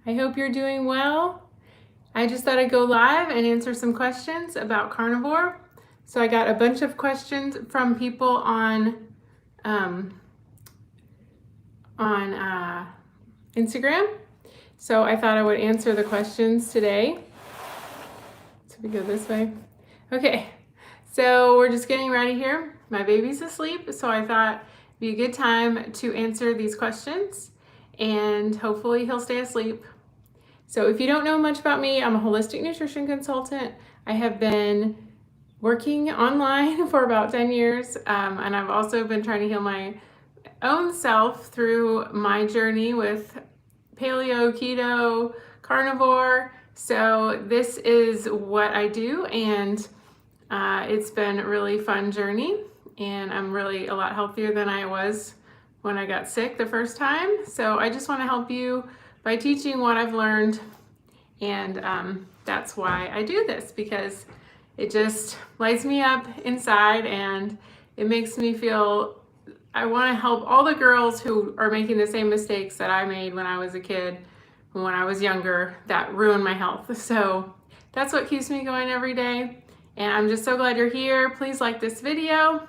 I hope you're doing well. I just thought I'd go live and answer some questions about carnivore. So I got a bunch of questions from people on Instagram. So I thought I would answer the questions today. So we go this way. Okay, so we're just getting ready here. My baby's asleep, so I thought it'd be a good time to answer these questions, and hopefully he'll stay asleep. So if you don't know much about me, I'm a holistic nutrition consultant. I have been working online for about 10 years, and I've also been trying to heal my own self through my journey with paleo, keto, carnivore. So this is what I do, and it's been a really fun journey, and I'm really a lot healthier than I was when I got sick the first time. So I just want to help you by teaching what I've learned, and that's why I do this, because it just lights me up inside and it makes me feel I want to help all the girls who are making the same mistakes that I made when I was a kid, when I was younger, that ruined my health. So that's what keeps me going every day, and I'm just so glad you're here. Please like this video,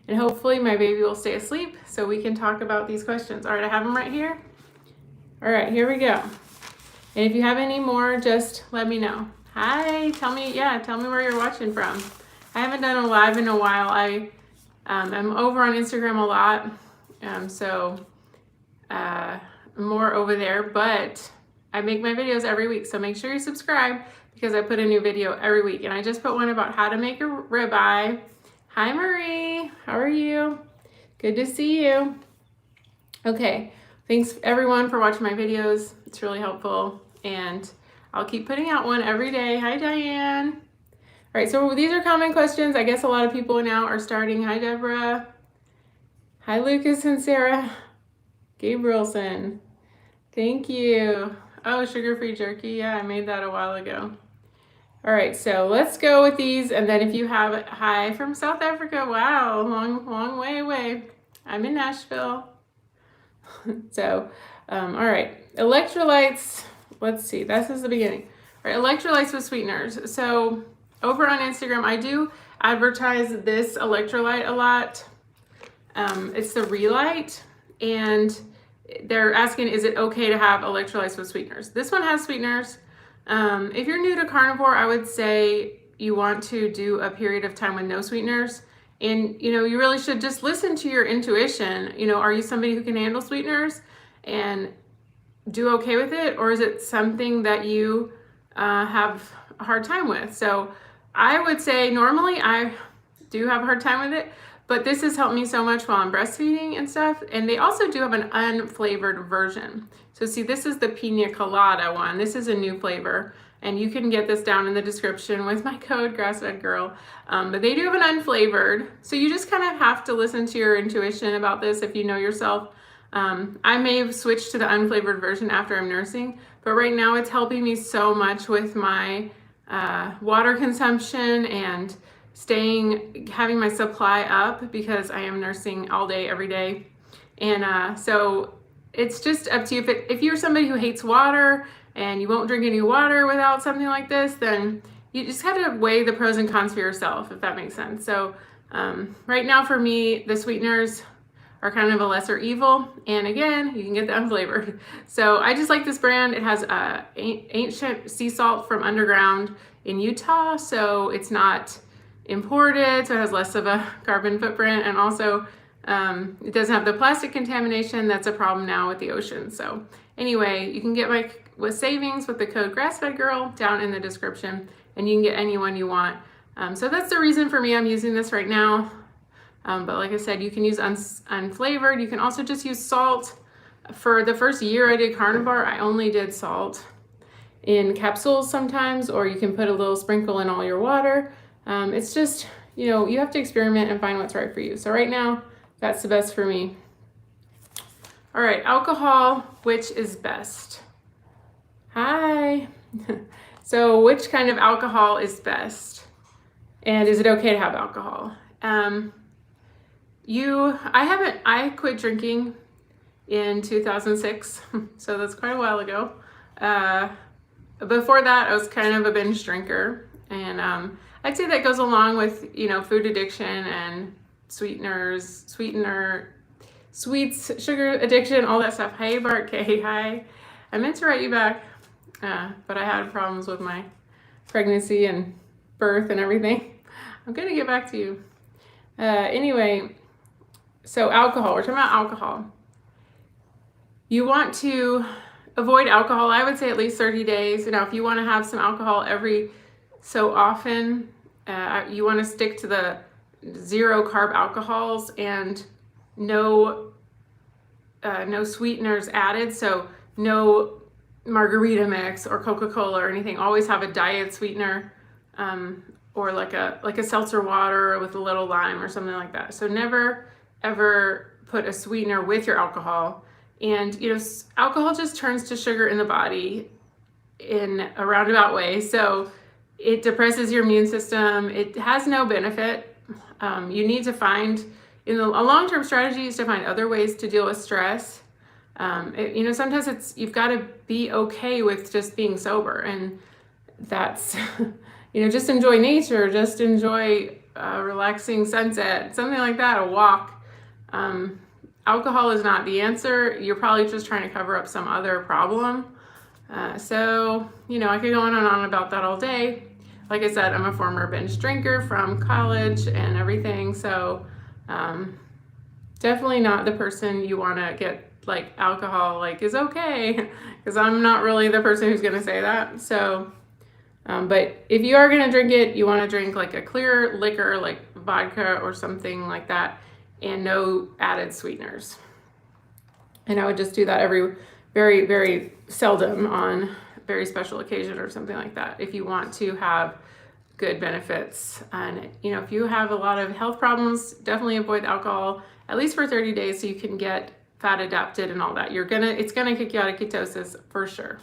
and hopefully my baby will stay asleep so we can talk about these questions. All right, I have them right here. All right, here we go. And if you have any more, just let me know. Hi, tell me where you're watching from. I haven't done a live in a while. I'm over on Instagram a lot, so more over there, but I make my videos every week, so make sure you subscribe because I put a new video every week. And I just put one about how to make a ribeye. Hi, Marie. How are you? Good to see you. Okay. Thanks everyone for watching my videos. It's really helpful, and I'll keep putting out one every day. Hi, Diane. All right, so these are common questions. I guess a lot of people now are starting. Hi, Deborah. Hi, Lucas and Sarah. Gabrielson. Thank you. Oh, sugar-free jerky. Yeah, I made that a while ago. All right, so let's go with these, and then if you have, hi from South Africa. Wow, long way away. I'm in Nashville. So, all right, electrolytes, let's see, this is the beginning. All right, electrolytes with sweeteners. So over on Instagram, I do advertise this electrolyte a lot. It's the Relight, and they're asking, is it okay to have electrolytes with sweeteners? This one has sweeteners. If you're new to carnivore, I would say you want to do a period of time with no sweeteners. And, you really should just listen to your intuition. Are you somebody who can handle sweeteners and do okay with it? Or is it something that you have a hard time with? So I would say normally I do have a hard time with it, but this has helped me so much while I'm breastfeeding and stuff. And they also do have an unflavored version. So see, this is the pina colada one. This is a new flavor. And you can get this down in the description with my code GrassFedGirl. But they do have an unflavored. So you just kind of have to listen to your intuition about this if you know yourself. I may have switched to the unflavored version after I'm nursing, but right now it's helping me so much with my water consumption and having my supply up because I am nursing all day, every day. And so it's just up to you. If you're somebody who hates water and you won't drink any water without something like this, then you just have to weigh the pros and cons for yourself, if that makes sense. So right now for me, the sweeteners are kind of a lesser evil. And again, you can get the unflavored. So I just like this brand. It has ancient sea salt from underground in Utah. So it's not imported, so it has less of a carbon footprint. And also it doesn't have the plastic contamination that's a problem now with the ocean. So anyway, you can get with savings with the code GrassFedGirl down in the description, and you can get any one you want. So that's the reason for me I'm using this right now. But like I said, you can use unflavored. You can also just use salt. For the first year I did carnivore, I only did salt in capsules sometimes, or you can put a little sprinkle in all your water. It's just, you have to experiment and find what's right for you. So right now, that's the best for me. All right, alcohol, which is best? Hi. So which kind of alcohol is best? And is it okay to have alcohol? I quit drinking in 2006, so that's quite a while ago. Before that, I was kind of a binge drinker, and I'd say that goes along with, you know, food addiction and sweeteners, sweets, sugar addiction, all that stuff. Hey, Bart K, hi. I meant to write you back, but I had problems with my pregnancy and birth and everything. I'm gonna get back to you. Anyway, so alcohol, we're talking about alcohol. You want to avoid alcohol, I would say at least 30 days. You know, if you want to have some alcohol every so often, you want to stick to the 0 carb alcohols and no sweeteners added. So no margarita mix or Coca-Cola or anything. Always have a diet sweetener, or like a seltzer water with a little lime or something like that. So never ever put a sweetener with your alcohol. And, you know, alcohol just turns to sugar in the body in a roundabout way. So it depresses your immune system. It has no benefit. You need to find, a long-term strategy is to find other ways to deal with stress. You know, sometimes you've got to be okay with just being sober. And that's, you know, just enjoy nature, just enjoy a relaxing sunset, something like that, a walk. Alcohol is not the answer. You're probably just trying to cover up some other problem. So, you know, I could go on and on about that all day. Like I said, I'm a former binge drinker from college and everything. So, definitely not the person you want to get, like, alcohol, like, is okay. Because I'm not really the person who's going to say that. So, but if you are going to drink it, you want to drink like a clear liquor, like vodka or something like that, and no added sweeteners. And I would just do that very, very seldom on very special occasion or something like that, if you want to have good benefits. And, you know, if you have a lot of health problems, definitely avoid alcohol, at least for 30 days so you can get fat adapted and all that. It's gonna kick you out of ketosis for sure.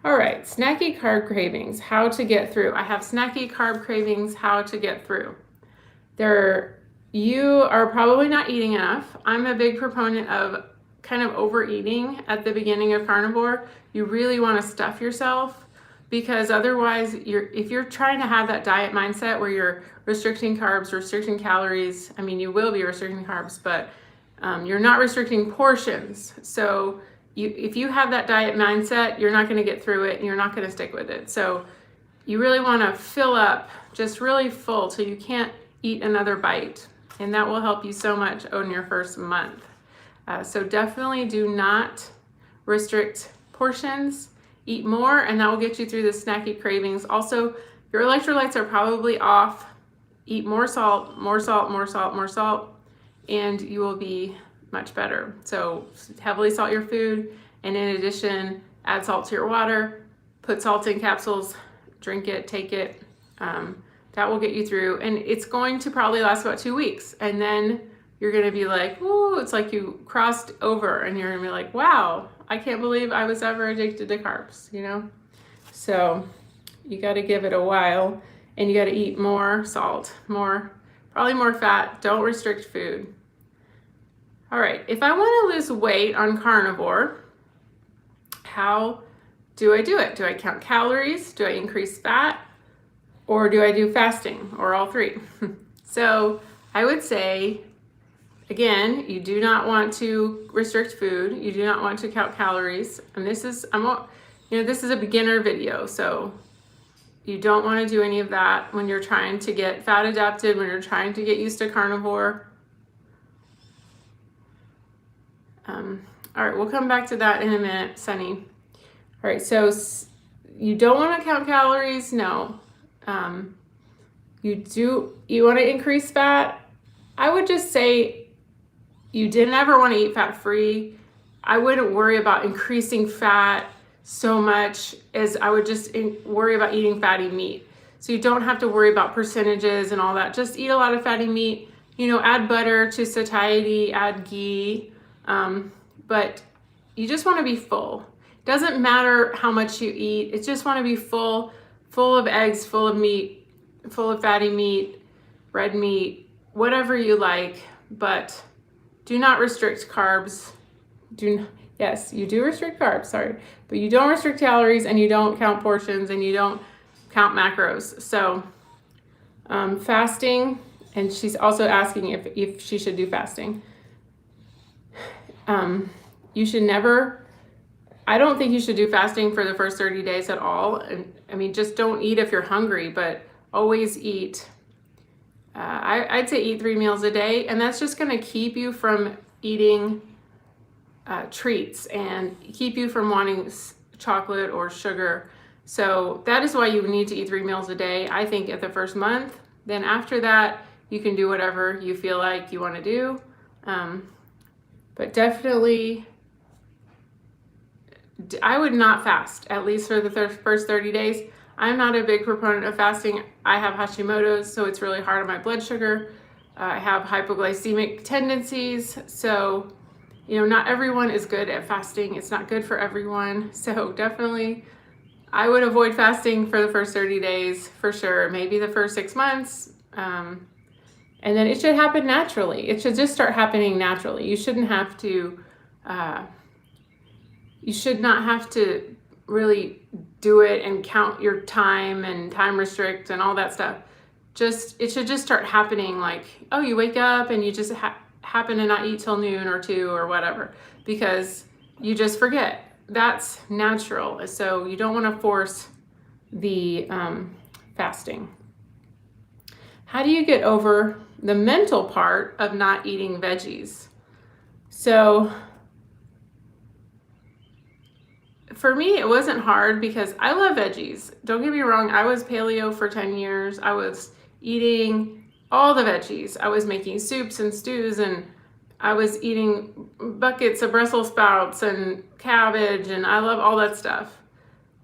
All right, snacky carb cravings, how to get through. I have snacky carb cravings, how to get through. You are probably not eating enough. I'm a big proponent of kind of overeating at the beginning of carnivore. You really want to stuff yourself, because otherwise if you're trying to have that diet mindset where you're restricting carbs, restricting calories, I mean, you will be restricting carbs, but you're not restricting portions. So if you have that diet mindset, you're not going to get through it and you're not going to stick with it. So you really want to fill up just really full till you can't eat another bite. And that will help you so much in your first month. So definitely do not restrict portions. Eat more, and that will get you through the snacky cravings. Also, your electrolytes are probably off. Eat more salt, more salt, more salt, more salt, and you will be much better. So heavily salt your food, and in addition, add salt to your water. Put salt in capsules, drink it, take it. That will get you through, and it's going to probably last about 2 weeks, and then you're going to be like, ooh, it's like you crossed over, and you're going to be like, wow, I can't believe I was ever addicted to carbs, you know? So you got to give it a while, and you got to eat more salt, probably more fat. Don't restrict food. All right, if I want to lose weight on carnivore, how do I do it? Do I count calories? Do I increase fat? Or do I do fasting, or all three? So I would say, again, you do not want to restrict food. You do not want to count calories. And this is a beginner video, so you don't want to do any of that when you're trying to get fat adapted, when you're trying to get used to carnivore. All right, we'll come back to that in a minute, Sunny. All right, so you don't want to count calories, no. You want to increase fat? I would just say you didn't ever want to eat fat-free. I wouldn't worry about increasing fat so much as I would just worry about eating fatty meat. So you don't have to worry about percentages and all that. Just eat a lot of fatty meat. You know, add butter to satiety, add ghee. But you just want to be full. Doesn't matter how much you eat. It just want to be full of eggs, full of meat, full of fatty meat, red meat, whatever you like, but do not restrict carbs. Yes, you do restrict carbs, sorry, but you don't restrict calories, and you don't count portions, and you don't count macros. So fasting, and she's also asking if she should do fasting. You should never, I don't think you should do fasting for the first 30 days at all. And I mean, just don't eat if you're hungry, but always eat. I'd say eat 3 meals a day, and that's just gonna keep you from eating treats and keep you from wanting chocolate or sugar. So that is why you need to eat 3 meals a day, I think, at the first month. Then after that, you can do whatever you feel like you want to do. But definitely, I would not fast, at least for the first 30 days. I'm not a big proponent of fasting. I have Hashimoto's, so it's really hard on my blood sugar. I have hypoglycemic tendencies, so not everyone is good at fasting. It's not good for everyone. So definitely, I would avoid fasting for the first 30 days for sure. Maybe the first 6 months. And then it should happen naturally. It should just start happening naturally. You shouldn't have to, you should not have to really do it and count your time and time restrict and all that stuff. It should just start happening, like, oh, you wake up and you just happen to not eat till noon or 2 or whatever, because you just forget. That's natural. So you don't want to force the fasting. How do you get over the mental part of not eating veggies? So for me, it wasn't hard because I love veggies. Don't get me wrong. I was paleo for 10 years. I was eating all the veggies. I was making soups and stews, and I was eating buckets of Brussels sprouts and cabbage, and I love all that stuff.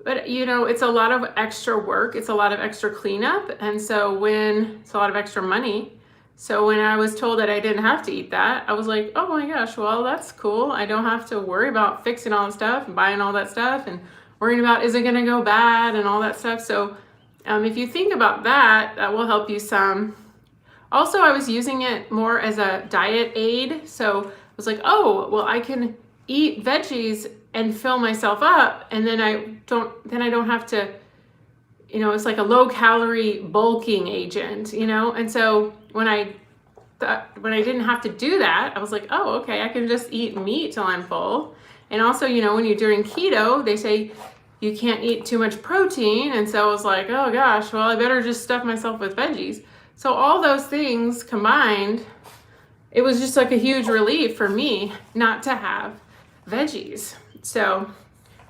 But it's a lot of extra work. It's a lot of extra cleanup. And so it's a lot of extra money. So when I was told that I didn't have to eat that, I was like, oh my gosh, well, that's cool. I don't have to worry about fixing all the stuff and buying all that stuff and worrying about, is it going to go bad and all that stuff. So if you think about that, that will help you some. Also, I was using it more as a diet aid. So I was like, oh, well, I can eat veggies and fill myself up, and then I don't have to, it's like a low calorie bulking agent, and so when I didn't have to do that, I was like, oh, okay, I can just eat meat till I'm full. And also, when you're doing keto, they say you can't eat too much protein, and so I was like, oh gosh, well, I better just stuff myself with veggies. So all those things combined, it was just like a huge relief for me not to have veggies. So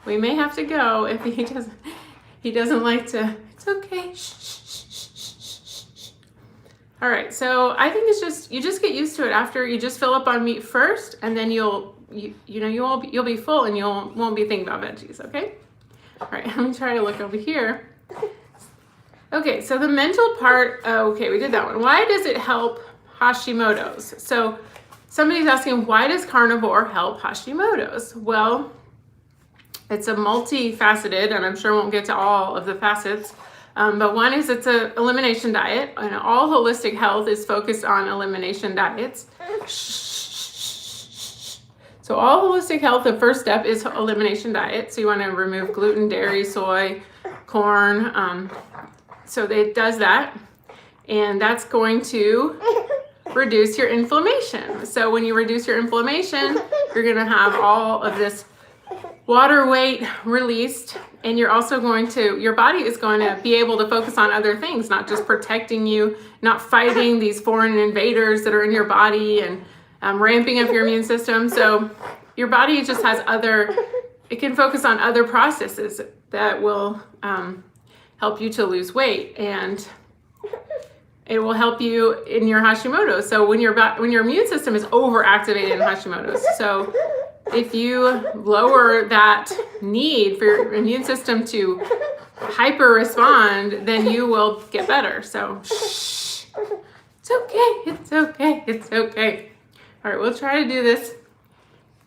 we may have to go if he doesn't like to. It's okay. Shh, shh, shh, shh, shh. All right. So I think it's just, you just get used to it after you just fill up on meat first, and then you'll be full and won't be thinking about veggies. Okay. All right. Let me try to look over here. Okay. So the mental part. Okay, we did that one. Why does it help Hashimoto's? So somebody's asking, why does carnivore help Hashimoto's? Well, it's a multifaceted, and I'm sure won't get to all of the facets, but one is it's an elimination diet, and all holistic health is focused on elimination diets. So all holistic health, the first step is elimination diet. So you want to remove gluten, dairy, soy, corn. So it does that, and that's going to reduce your inflammation. So when you reduce your inflammation, you're going to have all of this water weight released, and you're also your body is going to be able to focus on other things, not just protecting you, not fighting these foreign invaders that are in your body, and ramping up your immune system. So your body just has it can focus on other processes that will help you to lose weight, and it will help you in your Hashimoto's. So when your immune system is overactivated in Hashimoto's, so if you lower that need for your immune system to hyper respond, then you will get better. So shh, it's okay, it's okay, it's okay. All right, we'll try to do this.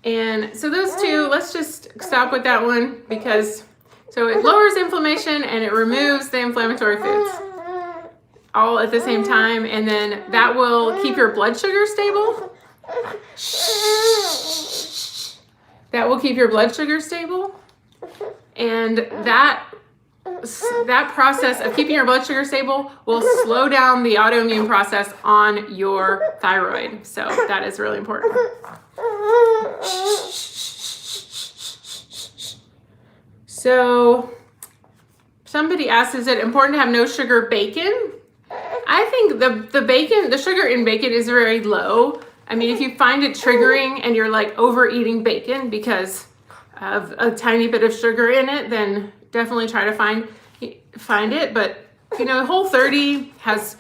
And so those two, let's just stop with that one, because so it lowers inflammation and it removes the inflammatory foods all at the same time, and then that will keep your blood sugar stable. Shh. that will keep your blood sugar stable. And that process of keeping your blood sugar stable will slow down the autoimmune process on your thyroid. So that is really important. So somebody asked, is it important to have no sugar bacon? I think the sugar in bacon is very low. I mean, if you find it triggering and you're like overeating bacon because of a tiny bit of sugar in it, then definitely try to find it. But you know, Whole30 has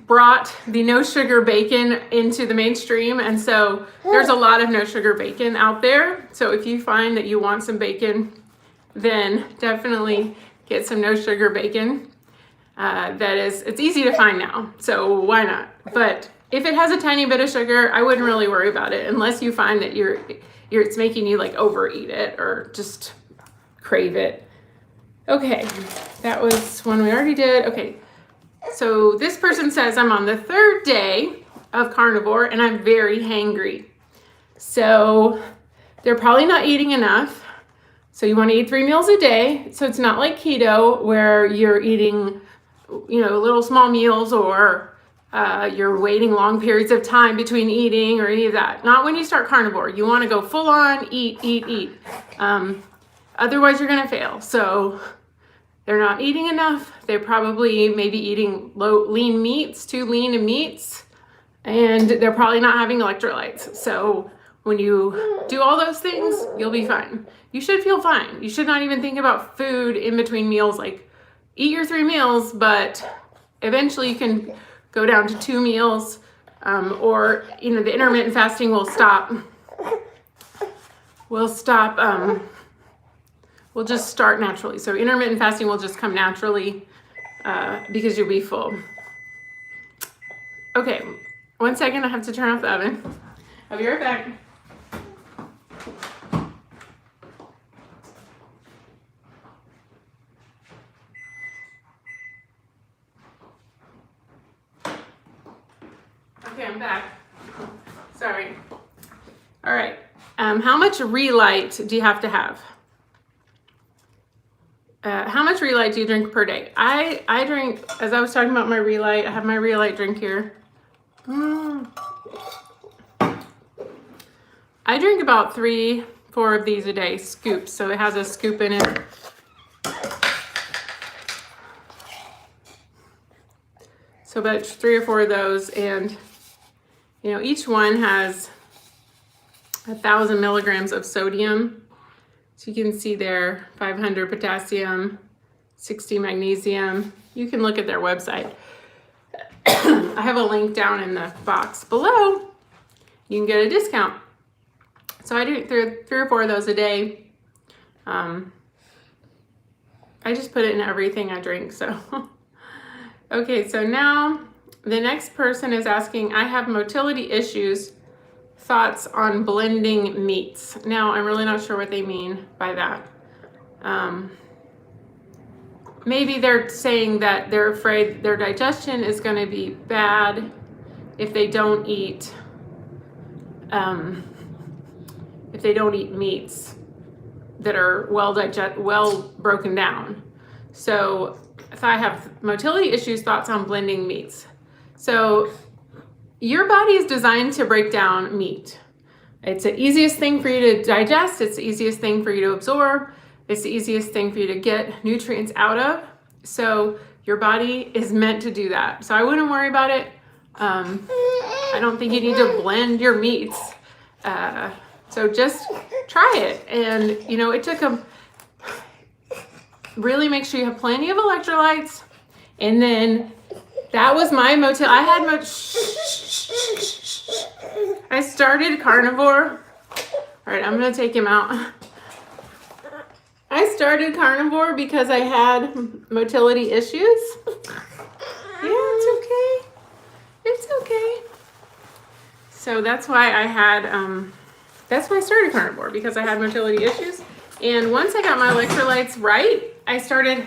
brought the no sugar bacon into the mainstream, and so there's a lot of no sugar bacon out there. So if you find that you want some bacon, then definitely get some no sugar bacon. It's easy to find now, so why not? But if it has a tiny bit of sugar, I wouldn't really worry about it unless you find that it's making you like overeat it or just crave it. Okay, that was one we already did. Okay, so this person says, I'm on the 3rd day of carnivore and I'm very hangry. So they're probably not eating enough. So you want to eat 3 meals a day. So it's not like keto where you're eating, you know, little small meals or you're waiting long periods of time between eating or any of that. Not when you start carnivore. You want to go full on, eat. Otherwise you're going to fail. So they're not eating enough. They're probably maybe eating lean meats, too lean in meats, and they're probably not having electrolytes. So when you do all those things, you'll be fine. You should feel fine. You should not even think about food in between meals. Like, eat your 3 meals, but eventually you can go down to 2 meals, or you know, the intermittent fasting will stop. Will just start naturally. So intermittent fasting will just come naturally because you'll be full. Okay, 1 second. I have to turn off the oven. I'll be right back. Okay, I'm back. Sorry. All right. How much Relight do you have to have? How much Relight do you drink per day? I drink, as I was talking about my Relight, I have my Relight drink here. I drink about 3-4 of these a day, scoops. So it has a scoop in it. So about 3 or 4 of those, and you know, each one has 1,000 milligrams of sodium. So you can see there, 500 potassium, 60 magnesium. You can look at their website. I have a link down in the box below. You can get a discount. So I do 3 or 4 of those a day. I just put it in everything I drink, so. Okay, so now the next person is asking, I have motility issues, thoughts on blending meats. Now, I'm really not sure what they mean by that. Maybe they're saying that they're afraid their digestion is going to be bad if they don't eat meats that are well broken down. So if I have motility issues, thoughts on blending meats. So your body is designed to break down meat. It's the easiest thing for you to digest. It's the easiest thing for you to absorb. It's the easiest thing for you to get nutrients out of. So your body is meant to do that. So I wouldn't worry about it. I don't think you need to blend your meats. So just try it. And you know, it took really make sure you have plenty of electrolytes. And then that was my I started carnivore. All right, I'm gonna take him out. I started carnivore because I had motility issues. Yeah, it's okay. It's okay. So that's why I started carnivore, because I had motility issues. And once I got my electrolytes right, I started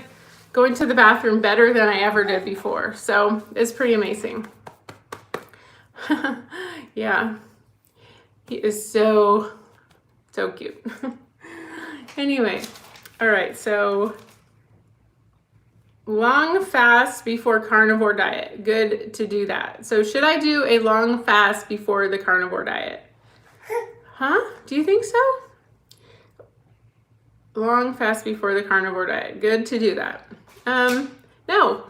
going to the bathroom better than I ever did before. So it's pretty amazing. Yeah. He is so So cute. Anyway, all right, so long fast before carnivore diet. Good to do that. So should I do a long fast before the carnivore diet? Huh? Do you think so? Long fast before the carnivore diet. Good to do that. No,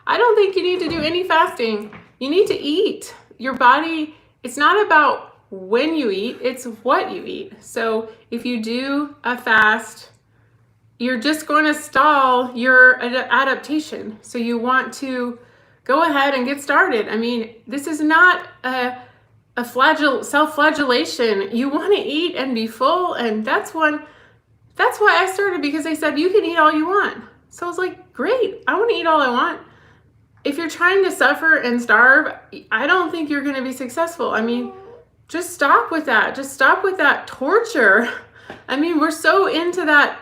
I don't think you need to do any fasting. You need to eat. Your body, it's not about when you eat, it's what you eat. So if you do a fast, you're just going to stall your adaptation. So you want to go ahead and get started. I mean, this is not a self-flagellation. You want to eat and be full, and that's why I started, because they said you can eat all you want. So I was like, great, I want to eat all I want. If you're trying to suffer and starve, I don't think you're going to be successful. I mean, just stop with that. Just stop with that torture. I mean, we're so into that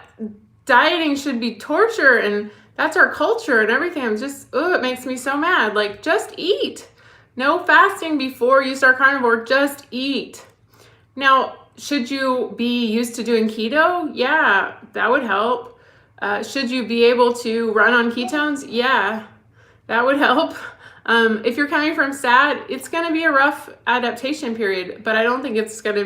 dieting should be torture, and that's our culture and everything. I'm just, it makes me so mad. Like, just eat. No fasting before you start carnivore, just eat. Now, should you be used to doing keto? Yeah, that would help. Should you be able to run on ketones? Yeah, that would help. If you're coming from SAD, it's going to be a rough adaptation period, but I don't think it's going to be